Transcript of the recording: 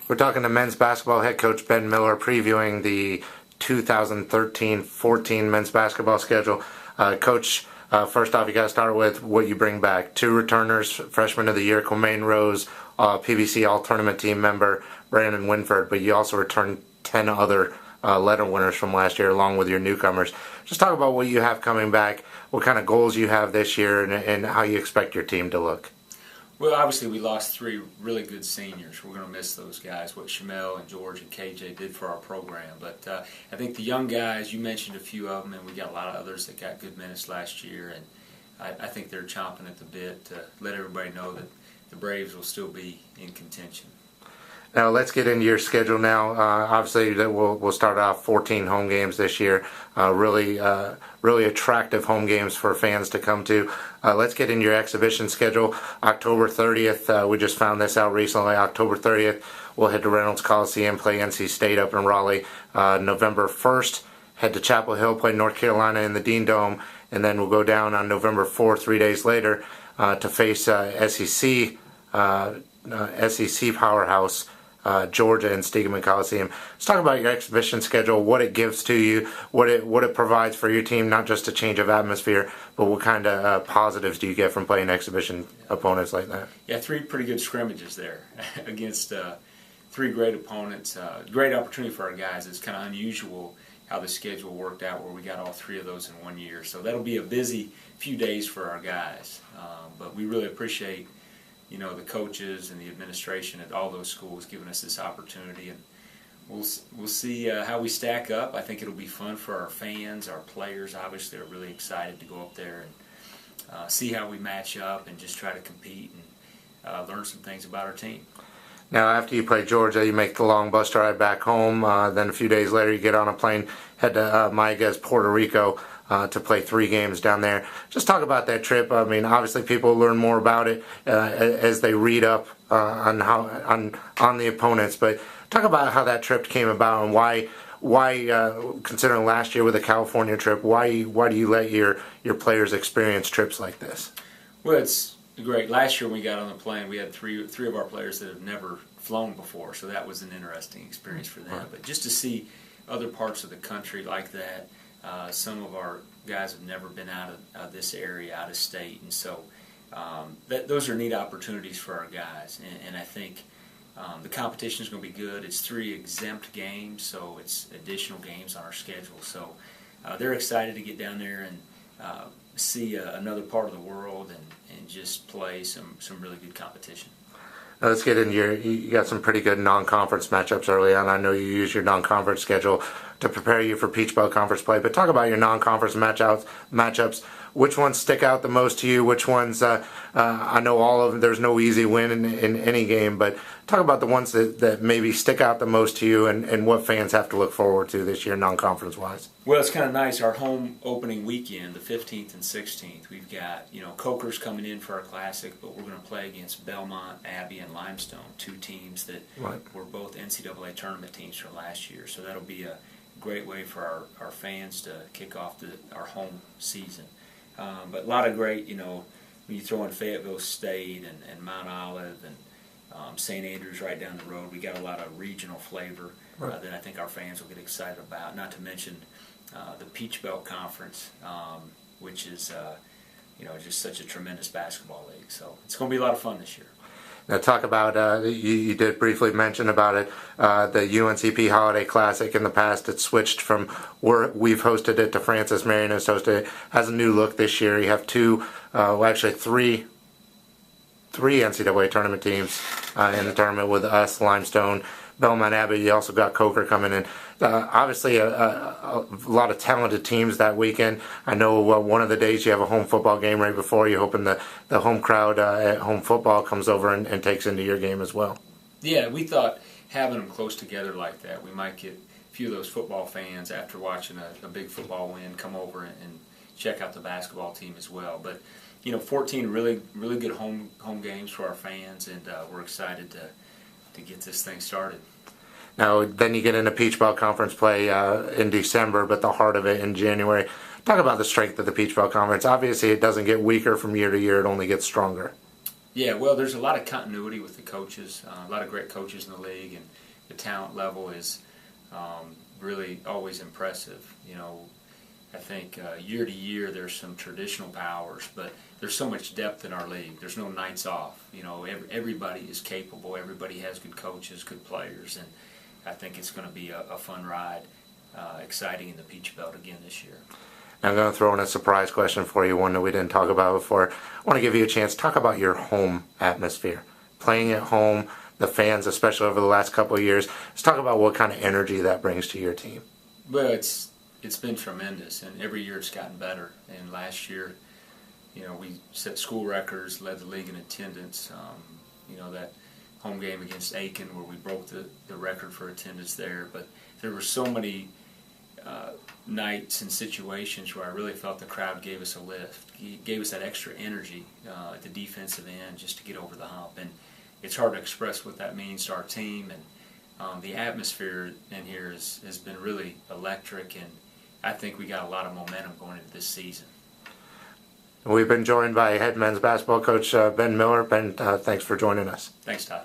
We're talking to men's basketball head coach Ben Miller, previewing the 2013-14 men's basketball schedule. Coach, first off, you got to start with what you bring back. 2 returners, freshman of the year, Quamaine Rose, PBC All-Tournament team member, Brandon Winford, but you also returned 10 other letter winners from last year, along with your newcomers. Just talk about what you have coming back, what kind of goals you have this year, and how you expect your team to look. Well, obviously we lost 3 really good seniors. We're going to miss those guys, what Shamel and George and KJ did for our program. But I think the young guys, you mentioned a few of them, and we got a lot of others that got good minutes last year. And I think they're chomping at the bit to let everybody know that the Braves will still be in contention. Now let's get into your schedule now. Obviously, we'll start off 14 home games this year. Really attractive home games for fans to come to. Let's get into your exhibition schedule. October 30th, we just found this out recently. October 30th, we'll head to Reynolds Coliseum, play NC State up in Raleigh. November 1st, head to Chapel Hill, play North Carolina in the Dean Dome, and then we'll go down on November 4th, 3 days later, to face SEC powerhouse. Georgia and Stegeman Coliseum. Let's talk about your exhibition schedule, what it gives to you, what it provides for your team, not just a change of atmosphere, but what kind of positives do you get from playing exhibition opponents like that? Yeah, 3 pretty good scrimmages there against 3 great opponents. Great opportunity for our guys. It's kind of unusual how the schedule worked out where we got all 3 of those in 1 year. So that'll be a busy few days for our guys. But we really appreciate the coaches and the administration at all those schools giving us this opportunity, and we'll see how we stack up. I think it'll be fun for our fans, our players. Obviously, are really excited to go up there and see how we match up and just try to compete and learn some things about our team. Now, after you play Georgia, you make the long bus drive back home. Then a few days later, you get on a plane, head to Mayaguez, Puerto Rico, to play 3 games down there. Just talk about that trip. I mean, obviously, people learn more about it as they read up on the opponents. But talk about how that trip came about and why considering last year with the California trip, why do you let your players experience trips like this? Well, it's great. Last year when we got on the plane, we had three of our players that have never flown before, so that was an interesting experience for them. Right. But just to see other parts of the country like that, some of our guys have never been out of this area, out of state, and so those are neat opportunities for our guys. And I think the competition is going to be good. It's 3 exempt games, so it's additional games on our schedule. So they're excited to get down there and see another part of the world and just play some really good competition. Now let's get into you got some pretty good non-conference matchups early on. I know you use your non-conference schedule to prepare you for Peach Belt Conference play, but talk about your non-conference matchups. Which ones stick out the most to you? Which ones, I know all of them, there's no easy win in any game, but talk about the ones that maybe stick out the most to you and what fans have to look forward to this year non-conference-wise. Well, it's kind of nice. Our home opening weekend, the 15th and 16th, we've got, Coker's coming in for our Classic, but we're going to play against Belmont, Abbey, and Limestone, 2 teams that were both NCAA tournament teams from last year. So that'll be a great way for our fans to kick off our home season. But a lot of great, when you throw in Fayetteville State and Mount Olive and St. Andrews right down the road, we got a lot of regional flavor that I think our fans will get excited about. Not to mention the Peach Belt Conference, which is just such a tremendous basketball league. So it's going to be a lot of fun this year. Now talk about, you did briefly mention about it, the UNCP Holiday Classic. In the past, it switched from where we've hosted it to Francis Marion has hosted it. Has a new look this year. You have 3 NCAA tournament teams in the tournament with us, Limestone, Belmont, Abbey. You also got Coker coming in. Obviously, a lot of talented teams that weekend. I know one of the days you have a home football game right before. You're hoping the home crowd at home football comes over and takes into your game as well. Yeah, we thought having them close together like that, we might get a few of those football fans after watching a big football win come over and check out the basketball team as well. But 14 really good home games for our fans, and we're excited to get this thing started. Now, then you get into Peach Belt Conference play in December, but the heart of it in January. Talk about the strength of the Peach Belt Conference. Obviously, it doesn't get weaker from year to year. It only gets stronger. Yeah, well, there's a lot of continuity with the coaches, a lot of great coaches in the league, and the talent level is really always impressive. You know, I think year to year there's some traditional powers, but there's so much depth in our league. There's no nights off. You know, everybody is capable. Everybody has good coaches, good players, and I think it's going to be a fun ride, exciting in the Peach Belt again this year. I'm going to throw in a surprise question for you, one that we didn't talk about before. I want to give you a chance to talk about your home atmosphere. Playing at home, the fans, especially over the last couple of years. Let's talk about what kind of energy that brings to your team. Well, it's been tremendous, and every year it's gotten better. And last year, you know, we set school records, led the league in attendance. You know, that home game against Aiken where we broke the record for attendance there. But there were so many nights and situations where I really felt the crowd gave us a lift. He gave us that extra energy at the defensive end just to get over the hump. And it's hard to express what that means to our team. And the atmosphere in here has been really electric, and I think we got a lot of momentum going into this season. We've been joined by head men's basketball coach Ben Miller. Ben, thanks for joining us. Thanks, Todd.